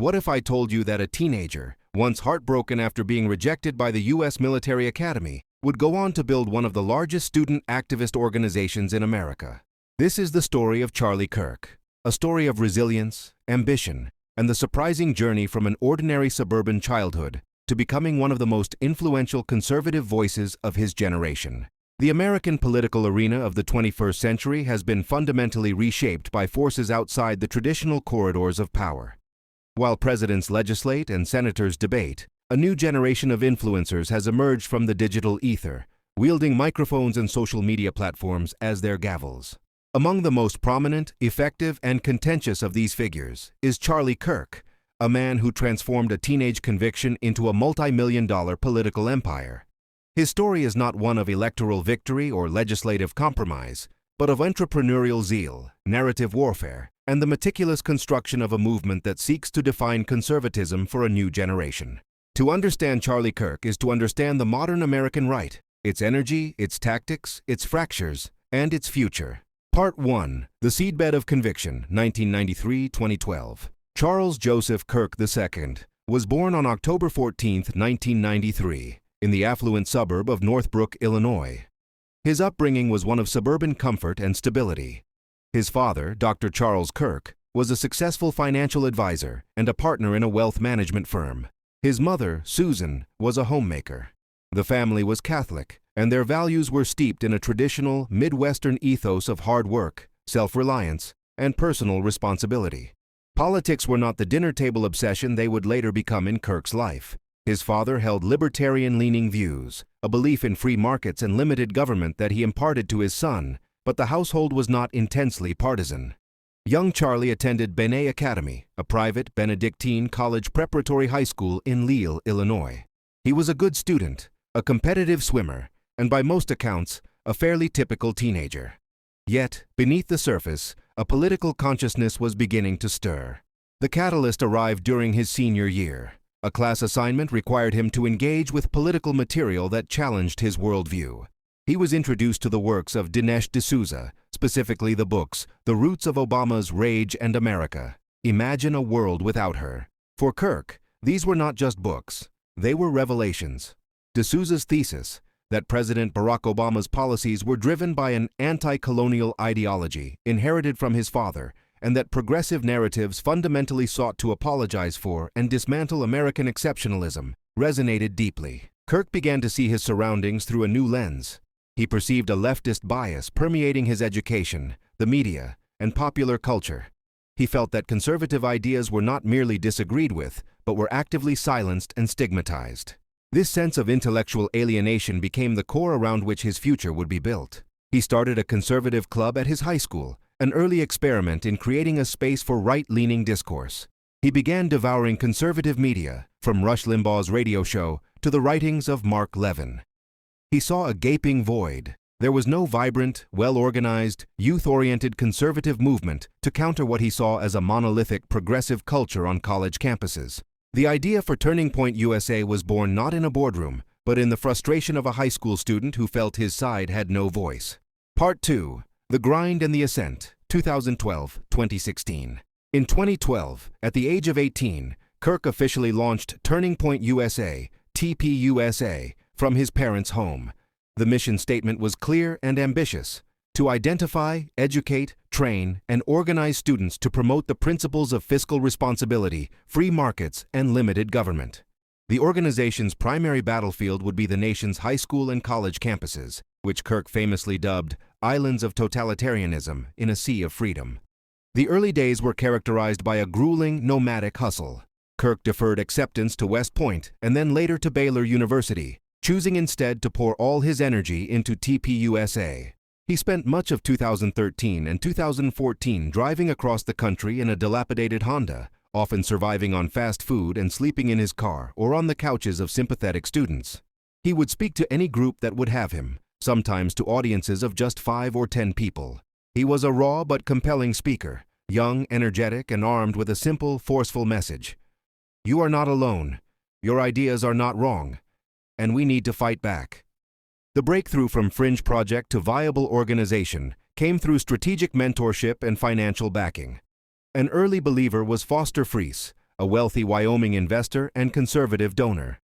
What if I told you that a teenager, once heartbroken after being rejected by the U.S. military academy, would go on to build one of the largest student activist organizations in America? This is the story of Charlie Kirk, a story of resilience, ambition, and the surprising journey from an ordinary suburban childhood to becoming one of the most influential conservative voices of his generation. The American political arena of the 21st century has been fundamentally reshaped by forces outside the traditional corridors of power. While presidents legislate and senators debate, a new generation of influencers has emerged from the digital ether, wielding microphones and social media platforms as their gavels. Among the most prominent, effective, and contentious of these figures is Charlie Kirk, a man who transformed a teenage conviction into a multi-million-dollar political empire. His story is not one of electoral victory or legislative compromise, but of entrepreneurial zeal, narrative warfare, and the meticulous construction of a movement that seeks to define conservatism for a new generation. To understand Charlie Kirk is to understand the modern American right, its energy, its tactics, its fractures, and its future. Part 1. The Seedbed of Conviction, 1993-2012. Charles Joseph Kirk II was born on October 14, 1993, in the affluent suburb of Northbrook, Illinois. His upbringing was one of suburban comfort and stability. His father, Dr. Charles Kirk, was a successful financial advisor and a partner in a wealth management firm. His mother, Susan, was a homemaker. The family was Catholic, and their values were steeped in a traditional Midwestern ethos of hard work, self-reliance, and personal responsibility. Politics were not the dinner table obsession they would later become in Kirk's life. His father held libertarian-leaning views, a belief in free markets and limited government that he imparted to his son, but the household was not intensely partisan. Young Charlie attended Benet Academy, a private Benedictine college preparatory high school in Lille, Illinois. He was a good student, a competitive swimmer, and by most accounts, a fairly typical teenager. Yet, beneath the surface, a political consciousness was beginning to stir. The catalyst arrived during his senior year. A class assignment required him to engage with political material that challenged his worldview. He was introduced to the works of Dinesh D'Souza, specifically the books The Roots of Obama's Rage and America, Imagine a World Without Her. For Kirk, these were not just books, they were revelations. D'Souza's thesis, that President Barack Obama's policies were driven by an anti-colonial ideology inherited from his father, and that progressive narratives fundamentally sought to apologize for and dismantle American exceptionalism, resonated deeply. Kirk began to see his surroundings through a new lens. He perceived a leftist bias permeating his education, the media, and popular culture. He felt that conservative ideas were not merely disagreed with, but were actively silenced and stigmatized. This sense of intellectual alienation became the core around which his future would be built. He started a conservative club at his high school, an early experiment in creating a space for right-leaning discourse. He began devouring conservative media, from Rush Limbaugh's radio show to the writings of Mark Levin. He saw a gaping void. There was no vibrant, well-organized, youth-oriented conservative movement to counter what he saw as a monolithic progressive culture on college campuses. The idea for Turning Point USA was born not in a boardroom, but in the frustration of a high school student who felt his side had no voice. Part 2. The Grind and the Ascent, 2012-2016. In 2012, at the age of 18, Kirk officially launched Turning Point USA, TPUSA, from his parents' home. The mission statement was clear and ambitious: to identify, educate, train, and organize students to promote the principles of fiscal responsibility, free markets, and limited government. The organization's primary battlefield would be the nation's high school and college campuses, which Kirk famously dubbed islands of totalitarianism in a sea of freedom. The early days were characterized by a grueling, nomadic hustle. Kirk deferred acceptance to West Point and then later to Baylor University, choosing instead to pour all his energy into TPUSA. He spent much of 2013 and 2014 driving across the country in a dilapidated Honda, often surviving on fast food and sleeping in his car or on the couches of sympathetic students. He would speak to any group that would have him, sometimes to audiences of just 5 or 10 people. He was a raw but compelling speaker, young, energetic, and armed with a simple, forceful message. You are not alone. Your ideas are not wrong. And we need to fight back. The breakthrough from fringe project to viable organization came through strategic mentorship and financial backing. An early believer was Foster Friess, a wealthy Wyoming investor and conservative donor.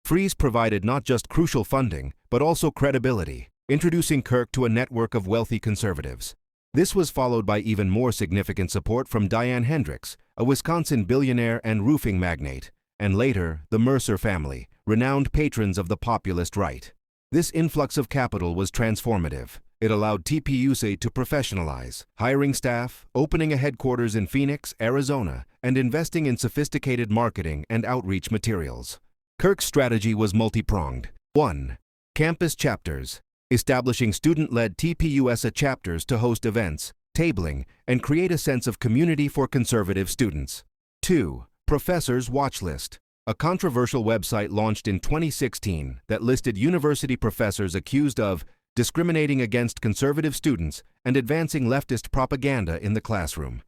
Fries provided not just crucial funding, but also credibility, introducing Kirk to a network of wealthy conservatives. This was followed by even more significant support from Diane Hendricks, a Wisconsin billionaire and roofing magnate, and later, the Mercer family, renowned patrons of the populist right. This influx of capital was transformative. It allowed TPUSA to professionalize, hiring staff, opening a headquarters in Phoenix, Arizona, and investing in sophisticated marketing and outreach materials. Kirk's strategy was multi-pronged. 1. Campus chapters, establishing student-led TPUSA chapters to host events, tabling, and create a sense of community for conservative students. 2. Professors' Watch List, a controversial website launched in 2016 that listed university professors accused of discriminating against conservative students and advancing leftist propaganda in the classroom.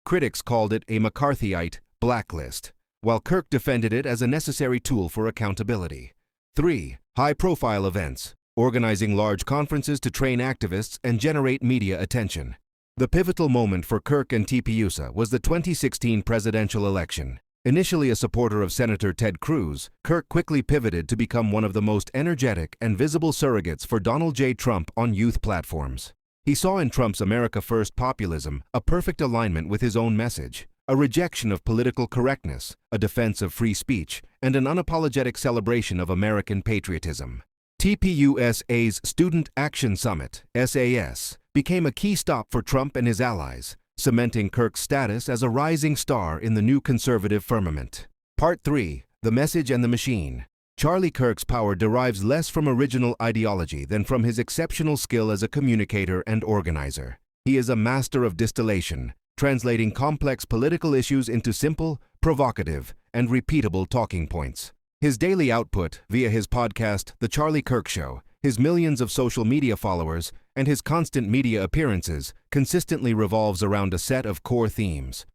Critics called it a McCarthyite blacklist, while Kirk defended it as a necessary tool for accountability. 3. High-profile events, organizing large conferences to train activists and generate media attention. The pivotal moment for Kirk and TPUSA was the 2016 presidential election. Initially a supporter of Senator Ted Cruz, Kirk quickly pivoted to become one of the most energetic and visible surrogates for Donald J. Trump on youth platforms. He saw in Trump's America First populism a perfect alignment with his own message, a rejection of political correctness, a defense of free speech, and an unapologetic celebration of American patriotism. TPUSA's Student Action Summit, SAS, became a key stop for Trump and his allies, cementing Kirk's status as a rising star in the new conservative firmament. Part 3. The Message and the Machine. Charlie Kirk's power derives less from original ideology than from his exceptional skill as a communicator and organizer. He is a master of distillation, translating complex political issues into simple, provocative, and repeatable talking points. His daily output, via his podcast, The Charlie Kirk Show, his millions of social media followers, and his constant media appearances, consistently revolves around a set of core themes.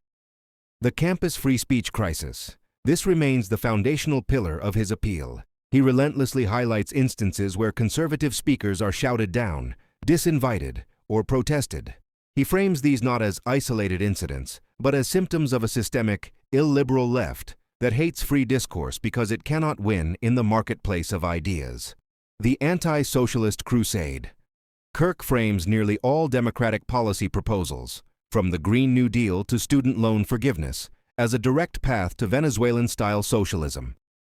The campus free speech crisis. This remains the foundational pillar of his appeal. He relentlessly highlights instances where conservative speakers are shouted down, disinvited, or protested. He frames these not as isolated incidents, but as symptoms of a systemic, illiberal left that hates free discourse because it cannot win in the marketplace of ideas. The anti-socialist crusade. Kirk frames nearly all Democratic policy proposals, from the Green New Deal to student loan forgiveness, as a direct path to Venezuelan-style socialism.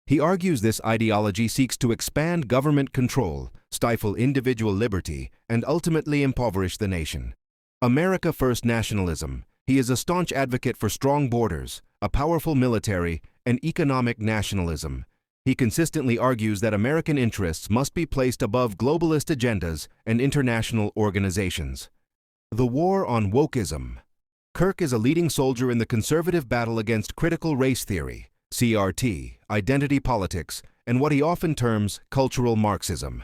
He argues this ideology seeks to expand government control, stifle individual liberty, and ultimately impoverish the nation. America First nationalism. He is a staunch advocate for strong borders, a powerful military, and economic nationalism. He consistently argues that American interests must be placed above globalist agendas and international organizations. The war on wokeism. Kirk is a leading soldier in the conservative battle against critical race theory, CRT, identity politics, and what he often terms cultural Marxism.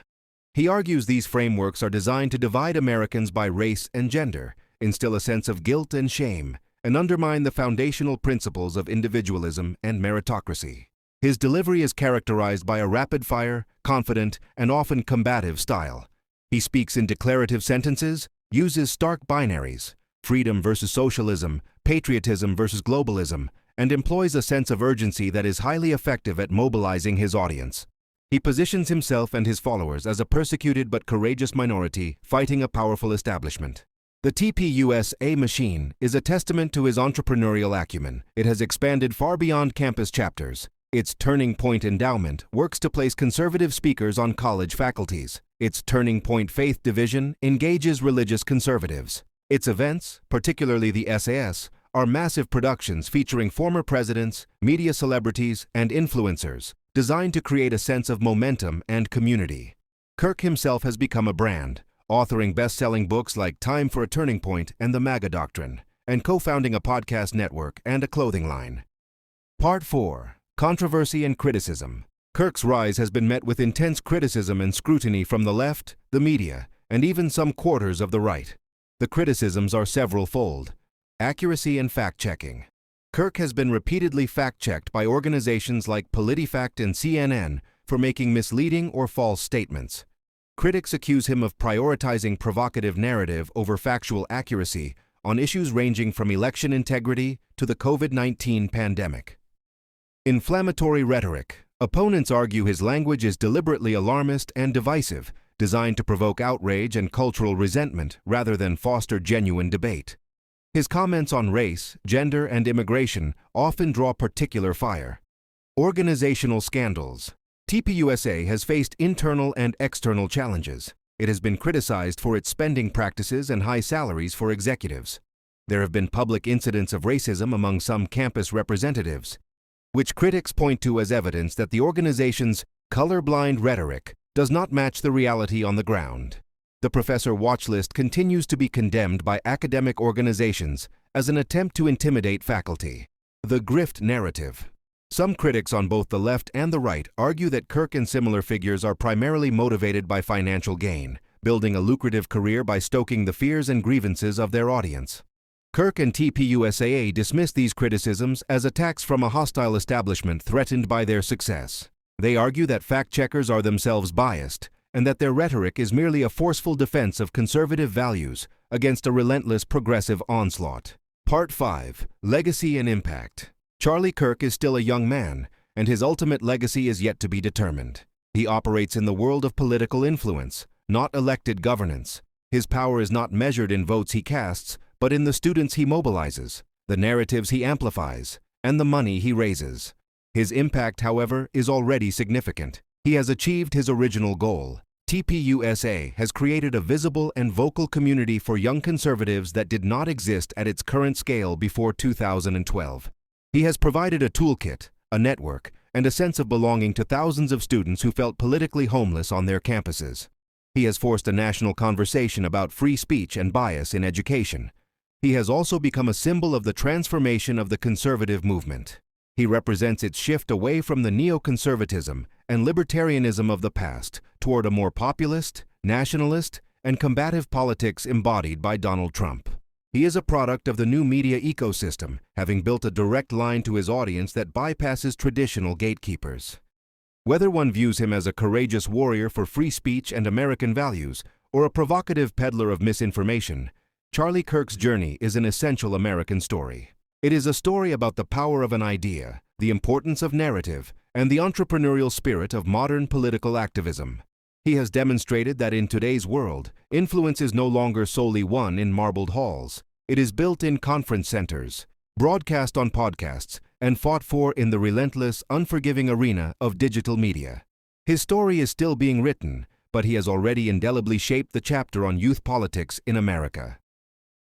He argues these frameworks are designed to divide Americans by race and gender, instill a sense of guilt and shame, and undermine the foundational principles of individualism and meritocracy. His delivery is characterized by a rapid-fire, confident, and often combative style. He speaks in declarative sentences, uses stark binaries, freedom versus socialism, patriotism versus globalism, and employs a sense of urgency that is highly effective at mobilizing his audience. He positions himself and his followers as a persecuted but courageous minority fighting a powerful establishment. The TPUSA machine is a testament to his entrepreneurial acumen. It has expanded far beyond campus chapters. Its Turning Point Endowment works to place conservative speakers on college faculties. Its Turning Point Faith Division engages religious conservatives. Its events, particularly the SAS, are massive productions featuring former presidents, media celebrities, and influencers, designed to create a sense of momentum and community. Kirk himself has become a brand, authoring best-selling books like Time for a Turning Point and The MAGA Doctrine, and co-founding a podcast network and a clothing line. Part 4. Controversy and criticism. Kirk's rise has been met with intense criticism and scrutiny from the left, the media, and even some quarters of the right. The criticisms are several-fold. Accuracy and fact-checking. Kirk has been repeatedly fact-checked by organizations like PolitiFact and CNN for making misleading or false statements. Critics accuse him of prioritizing provocative narrative over factual accuracy on issues ranging from election integrity to the COVID-19 pandemic. Inflammatory rhetoric. Opponents argue his language is deliberately alarmist and divisive, designed to provoke outrage and cultural resentment rather than foster genuine debate. His comments on race, gender, and immigration often draw particular fire. Organizational scandals. TPUSA has faced internal and external challenges. It has been criticized for its spending practices and high salaries for executives. There have been public incidents of racism among some campus representatives, which critics point to as evidence that the organization's colorblind rhetoric does not match the reality on the ground. The professor watch list continues to be condemned by academic organizations as an attempt to intimidate faculty. The grift narrative. Some critics on both the left and the right argue that Kirk and similar figures are primarily motivated by financial gain, building a lucrative career by stoking the fears and grievances of their audience. Kirk and TPUSA dismiss these criticisms as attacks from a hostile establishment threatened by their success. They argue that fact-checkers are themselves biased, and that their rhetoric is merely a forceful defense of conservative values against a relentless progressive onslaught. Part 5. Legacy and Impact. Charlie Kirk is still a young man, and his ultimate legacy is yet to be determined. He operates in the world of political influence, not elected governance. His power is not measured in votes he casts, but in the students he mobilizes, the narratives he amplifies, and the money he raises. His impact, however, is already significant. He has achieved his original goal. TPUSA has created a visible and vocal community for young conservatives that did not exist at its current scale before 2012. He has provided a toolkit, a network, and a sense of belonging to thousands of students who felt politically homeless on their campuses. He has forced a national conversation about free speech and bias in education. He has also become a symbol of the transformation of the conservative movement. He represents its shift away from the neoconservatism and libertarianism of the past toward a more populist, nationalist, and combative politics embodied by Donald Trump. He is a product of the new media ecosystem, having built a direct line to his audience that bypasses traditional gatekeepers. Whether one views him as a courageous warrior for free speech and American values, or a provocative peddler of misinformation, Charlie Kirk's journey is an essential American story. It is a story about the power of an idea, the importance of narrative, and the entrepreneurial spirit of modern political activism. He has demonstrated that in today's world, influence is no longer solely won in marbled halls. It is built in conference centers, broadcast on podcasts, and fought for in the relentless, unforgiving arena of digital media. His story is still being written, but he has already indelibly shaped the chapter on youth politics in America.